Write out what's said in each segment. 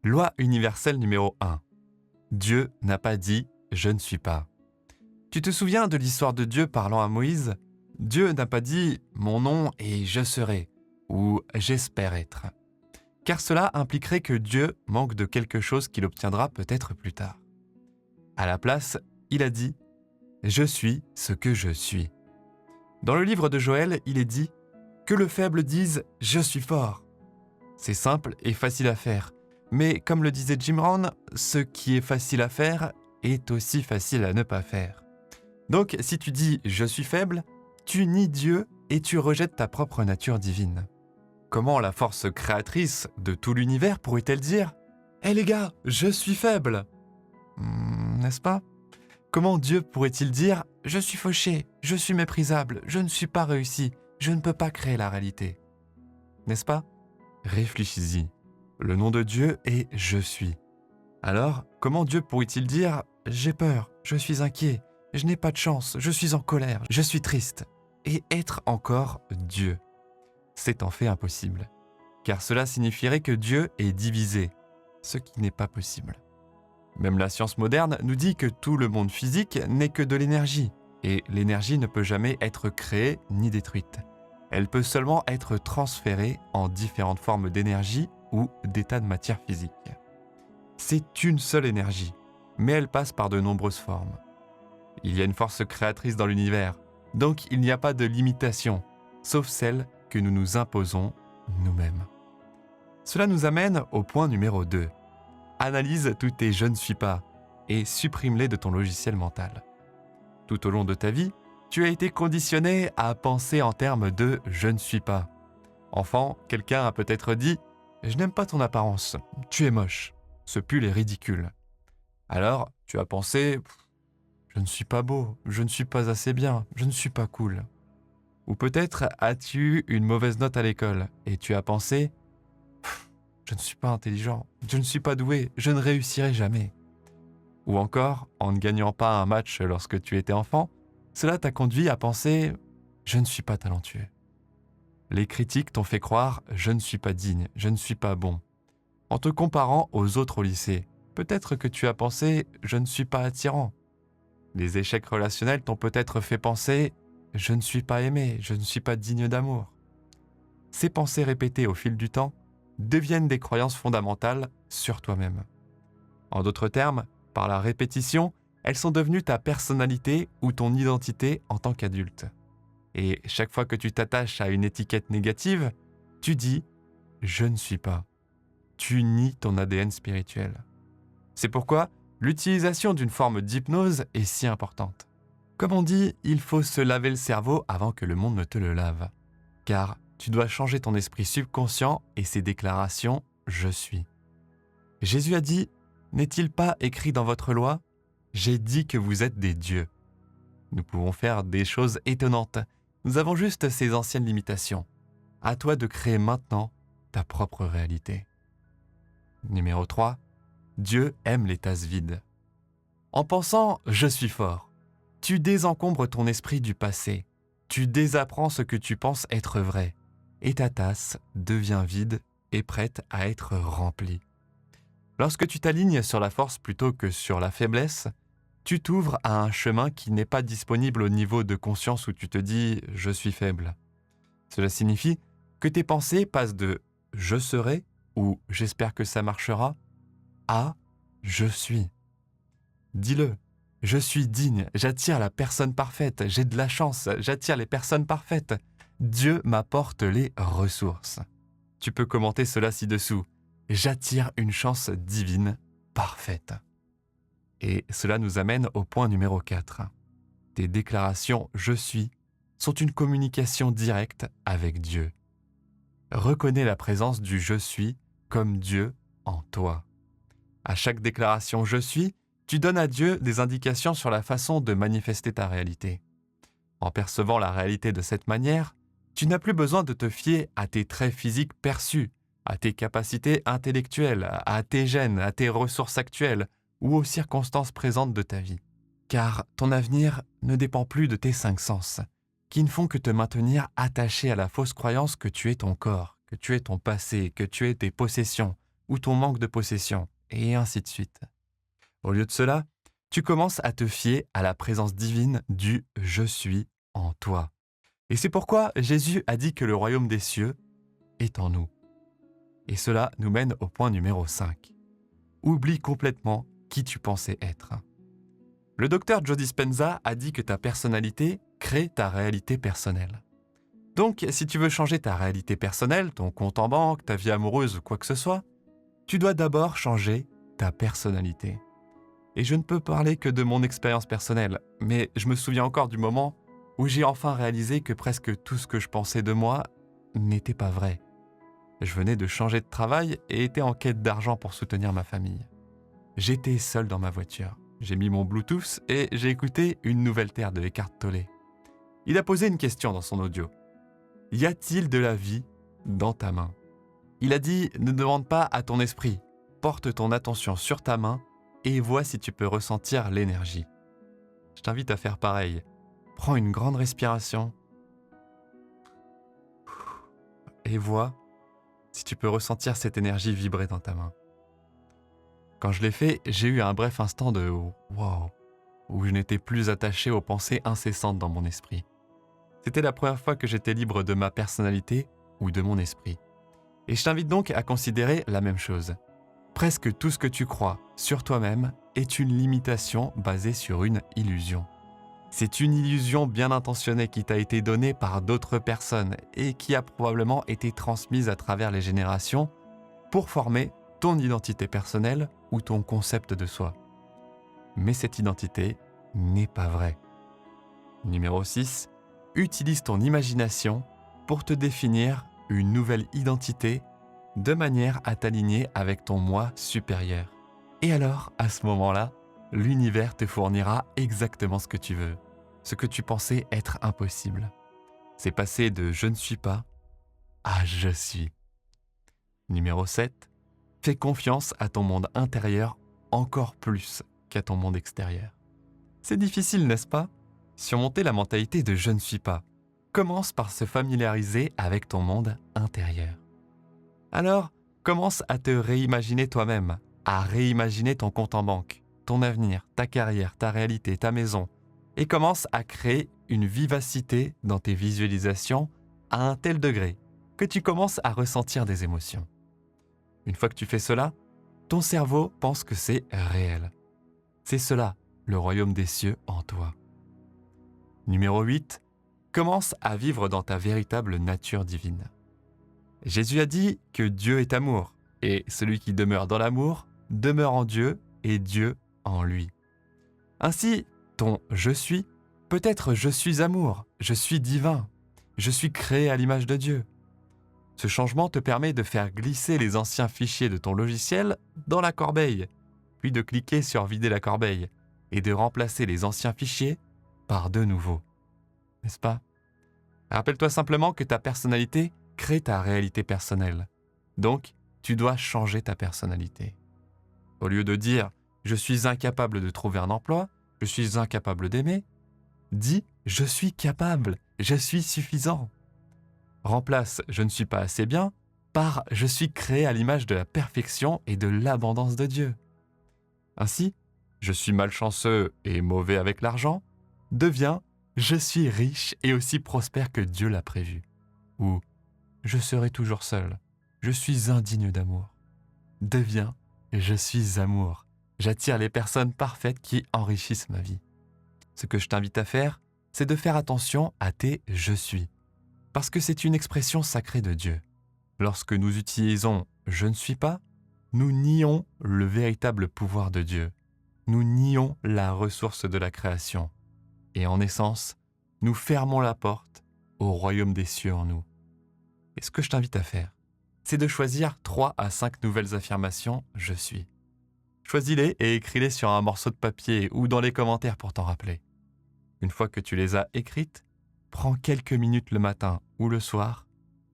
Loi universelle numéro 1. Dieu n'a pas dit « je ne suis pas ». Tu te souviens de l'histoire de Dieu parlant à Moïse ? Dieu n'a pas dit « mon nom est je serai » ou « j'espère être ». Car cela impliquerait que Dieu manque de quelque chose qu'il obtiendra peut-être plus tard. À la place, il a dit « je suis ce que je suis ». Dans le livre de Joël, il est dit « que le faible dise « je suis fort ». C'est simple et facile à faire. Mais comme le disait Jim Rohn, ce qui est facile à faire est aussi facile à ne pas faire. Donc si tu dis « je suis faible », tu nies Dieu et tu rejettes ta propre nature divine. Comment la force créatrice de tout l'univers pourrait-elle dire « hé les gars, je suis faible » N'est-ce pas ? Comment Dieu pourrait-il dire « je suis fauché, je suis méprisable, je ne suis pas réussi, je ne peux pas créer la réalité » N'est-ce pas ? Réfléchis-y. Le nom de Dieu est « je suis ». Alors, comment Dieu pourrait-il dire « j'ai peur, je suis inquiet, je n'ai pas de chance, je suis en colère, je suis triste » et être encore Dieu ? C'est en fait impossible, car cela signifierait que Dieu est divisé, ce qui n'est pas possible. Même la science moderne nous dit que tout le monde physique n'est que de l'énergie, et l'énergie ne peut jamais être créée ni détruite. Elle peut seulement être transférée en différentes formes d'énergie ou d'états de matière physique. C'est une seule énergie, mais elle passe par de nombreuses formes. Il y a une force créatrice dans l'univers, donc il n'y a pas de limitation, sauf celle que nous nous imposons nous-mêmes. Cela nous amène au point numéro 2. Analyse tous tes « je ne suis pas » et supprime-les de ton logiciel mental. Tout au long de ta vie, tu as été conditionné à penser en termes de « je ne suis pas ». Enfant, quelqu'un a peut-être dit « je n'aime pas ton apparence, tu es moche, ce pull est ridicule ». Alors, tu as pensé « je ne suis pas beau, je ne suis pas assez bien, je ne suis pas cool ». Ou peut-être as-tu eu une mauvaise note à l'école et tu as pensé « je ne suis pas intelligent, je ne suis pas doué, je ne réussirai jamais ». Ou encore, en ne gagnant pas un match lorsque tu étais enfant, cela t'a conduit à penser « je ne suis pas talentueux ». Les critiques t'ont fait croire « je ne suis pas digne, je ne suis pas bon ». En te comparant aux autres au lycée, peut-être que tu as pensé « je ne suis pas attirant ». Les échecs relationnels t'ont peut-être fait penser « je ne suis pas aimé, je ne suis pas digne d'amour ». Ces pensées répétées au fil du temps deviennent des croyances fondamentales sur toi-même. En d'autres termes, par la répétition, elles sont devenues ta personnalité ou ton identité en tant qu'adulte. Et chaque fois que tu t'attaches à une étiquette négative, tu dis « je ne suis pas ». Tu nies ton ADN spirituel. C'est pourquoi l'utilisation d'une forme d'hypnose est si importante. Comme on dit, il faut se laver le cerveau avant que le monde ne te le lave. Car tu dois changer ton esprit subconscient et ses déclarations « je suis ». Jésus a dit « n'est-il pas écrit dans votre loi ? J'ai dit que vous êtes des dieux ». Nous pouvons faire des choses étonnantes. Nous avons juste ces anciennes limitations. À toi de créer maintenant ta propre réalité. Numéro 3. Dieu aime les tasses vides. En pensant « je suis fort », tu désencombres ton esprit du passé. Tu désapprends ce que tu penses être vrai. Et ta tasse devient vide et prête à être remplie. Lorsque tu t'alignes sur la force plutôt que sur la faiblesse, tu t'ouvres à un chemin qui n'est pas disponible au niveau de conscience où tu te dis « je suis faible ». Cela signifie que tes pensées passent de « je serai » ou « j'espère que ça marchera » à « je suis ». Dis-le, je suis digne, j'attire la personne parfaite, j'ai de la chance, j'attire les personnes parfaites. Dieu m'apporte les ressources. Tu peux commenter cela ci-dessous. J'attire une chance divine parfaite. Et cela nous amène au point numéro 4. Tes déclarations « je suis » sont une communication directe avec Dieu. Reconnais la présence du « je suis » comme Dieu en toi. À chaque déclaration « je suis », tu donnes à Dieu des indications sur la façon de manifester ta réalité. En percevant la réalité de cette manière, tu n'as plus besoin de te fier à tes traits physiques perçus, à tes capacités intellectuelles, à tes gènes, à tes ressources actuelles ou aux circonstances présentes de ta vie. Car ton avenir ne dépend plus de tes 5 sens, qui ne font que te maintenir attaché à la fausse croyance que tu es ton corps, que tu es ton passé, que tu es tes possessions ou ton manque de possession, et ainsi de suite. Au lieu de cela, tu commences à te fier à la présence divine du « Je suis » en toi. Et c'est pourquoi Jésus a dit que le royaume des cieux est en nous. Et cela nous mène au point numéro 5. Oublie complètement qui tu pensais être. Le docteur Joe Dispenza a dit que ta personnalité crée ta réalité personnelle. Donc, si tu veux changer ta réalité personnelle, ton compte en banque, ta vie amoureuse ou quoi que ce soit, tu dois d'abord changer ta personnalité. Et je ne peux parler que de mon expérience personnelle, mais je me souviens encore du moment où j'ai enfin réalisé que presque tout ce que je pensais de moi n'était pas vrai. Je venais de changer de travail et étais en quête d'argent pour soutenir ma famille. J'étais seul dans ma voiture. J'ai mis mon Bluetooth et j'ai écouté Une nouvelle terre de Eckhart Tolle. Il a posé une question dans son audio. Y a-t-il de la vie dans ta main ? Il a dit « Ne demande pas à ton esprit, porte ton attention sur ta main et vois si tu peux ressentir l'énergie. » Je t'invite à faire pareil. Prends une grande respiration et vois si tu peux ressentir cette énergie vibrer dans ta main. Quand je l'ai fait, j'ai eu un bref instant de « wow » où je n'étais plus attaché aux pensées incessantes dans mon esprit. C'était la première fois que j'étais libre de ma personnalité ou de mon esprit. Et je t'invite donc à considérer la même chose. Presque tout ce que tu crois sur toi-même est une limitation basée sur une illusion. C'est une illusion bien intentionnée qui t'a été donnée par d'autres personnes et qui a probablement été transmise à travers les générations pour former ton identité personnelle ou ton concept de soi. Mais cette identité n'est pas vraie. Numéro 6. Utilise ton imagination pour te définir une nouvelle identité de manière à t'aligner avec ton moi supérieur. Et alors, à ce moment-là, l'univers te fournira exactement ce que tu veux, ce que tu pensais être impossible. C'est passer de « je ne suis pas » à « je suis ». Numéro 7. Fais confiance à ton monde intérieur encore plus qu'à ton monde extérieur. C'est difficile, n'est-ce pas ? Surmonter la mentalité de « je ne suis pas ». Commence par se familiariser avec ton monde intérieur. Alors, commence à te réimaginer toi-même, à réimaginer ton compte en banque, ton avenir, ta carrière, ta réalité, ta maison, et commence à créer une vivacité dans tes visualisations à un tel degré que tu commences à ressentir des émotions. Une fois que tu fais cela, ton cerveau pense que c'est réel. C'est cela, le royaume des cieux en toi. Numéro 8. Commence à vivre dans ta véritable nature divine. Jésus a dit que Dieu est amour, et celui qui demeure dans l'amour demeure en Dieu et Dieu en lui. Ainsi, ton « je suis » peut être « je suis amour »,« je suis divin »,« je suis créé à l'image de Dieu ». Ce changement te permet de faire glisser les anciens fichiers de ton logiciel dans la corbeille, puis de cliquer sur « vider la corbeille » et de remplacer les anciens fichiers par de nouveaux. N'est-ce pas ? Rappelle-toi simplement que ta personnalité crée ta réalité personnelle. Donc, tu dois changer ta personnalité. Au lieu de dire « je suis incapable de trouver un emploi »,« je suis incapable d'aimer », dis « je suis capable, je suis suffisant ». Remplace « je ne suis pas assez bien » par « je suis créé à l'image de la perfection et de l'abondance de Dieu ». Ainsi, « je suis malchanceux et mauvais avec l'argent » devient « je suis riche et aussi prospère que Dieu l'a prévu » ou « je serai toujours seul, je suis indigne d'amour » devient « je suis amour, j'attire les personnes parfaites qui enrichissent ma vie ». Ce que je t'invite à faire, c'est de faire attention à tes « je suis », parce que c'est une expression sacrée de Dieu. Lorsque nous utilisons « je ne suis pas », nous nions le véritable pouvoir de Dieu. Nous nions la ressource de la création. Et en essence, nous fermons la porte au royaume des cieux en nous. Et ce que je t'invite à faire, c'est de choisir 3 à 5 nouvelles affirmations « je suis ». Choisis-les et écris-les sur un morceau de papier ou dans les commentaires pour t'en rappeler. Une fois que tu les as écrites, prends quelques minutes le matin ou le soir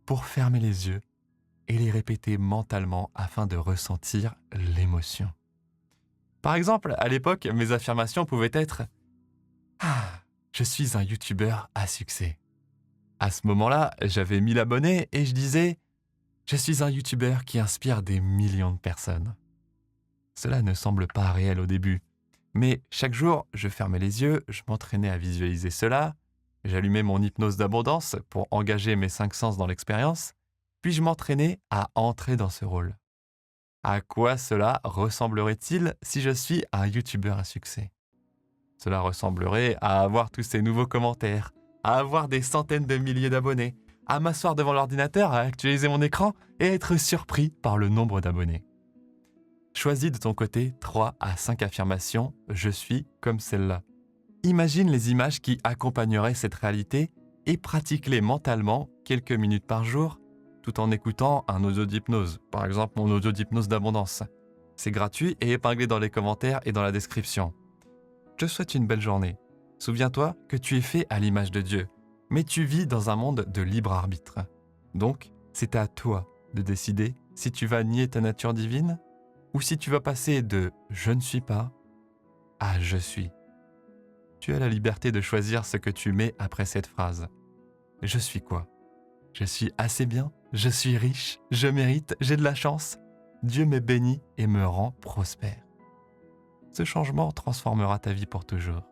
pour fermer les yeux et les répéter mentalement afin de ressentir l'émotion. Par exemple, à l'époque, mes affirmations pouvaient être « Ah, je suis un youtubeur à succès ». À ce moment-là, j'avais 1000 abonnés et je disais Je suis un YouTuber qui inspire des millions de personnes. Cela ne semble pas réel au début. Mais chaque jour, je fermais les yeux, je m'entraînais à visualiser cela, j'allumais mon hypnose d'abondance pour engager mes 5 sens dans l'expérience, puis je m'entraînais à entrer dans ce rôle. À quoi cela ressemblerait-il si je suis un YouTuber à succès? Cela ressemblerait à avoir tous ces nouveaux commentaires, à avoir des centaines de milliers d'abonnés, à m'asseoir devant l'ordinateur, à actualiser mon écran et à être surpris par le nombre d'abonnés. Choisis de ton côté 3 à 5 affirmations « Je suis comme celle-là ». Imagine les images qui accompagneraient cette réalité et pratique-les mentalement quelques minutes par jour tout en écoutant un audio d'hypnose, par exemple mon audio d'hypnose d'abondance. C'est gratuit et épinglé dans les commentaires et dans la description. Je te souhaite une belle journée. Souviens-toi que tu es fait à l'image de Dieu, mais tu vis dans un monde de libre arbitre. Donc, c'est à toi de décider si tu vas nier ta nature divine ou si tu vas passer de « je ne suis pas » à « je suis ». Tu as la liberté de choisir ce que tu mets après cette phrase. Je suis quoi? Je suis assez bien, je suis riche, je mérite, j'ai de la chance. Dieu me bénit et me rend prospère. Ce changement transformera ta vie pour toujours.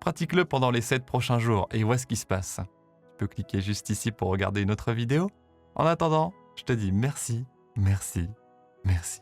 Pratique-le pendant les 7 prochains jours et vois ce qui se passe. Tu peux cliquer juste ici pour regarder une autre vidéo. En attendant, je te dis merci, merci, merci.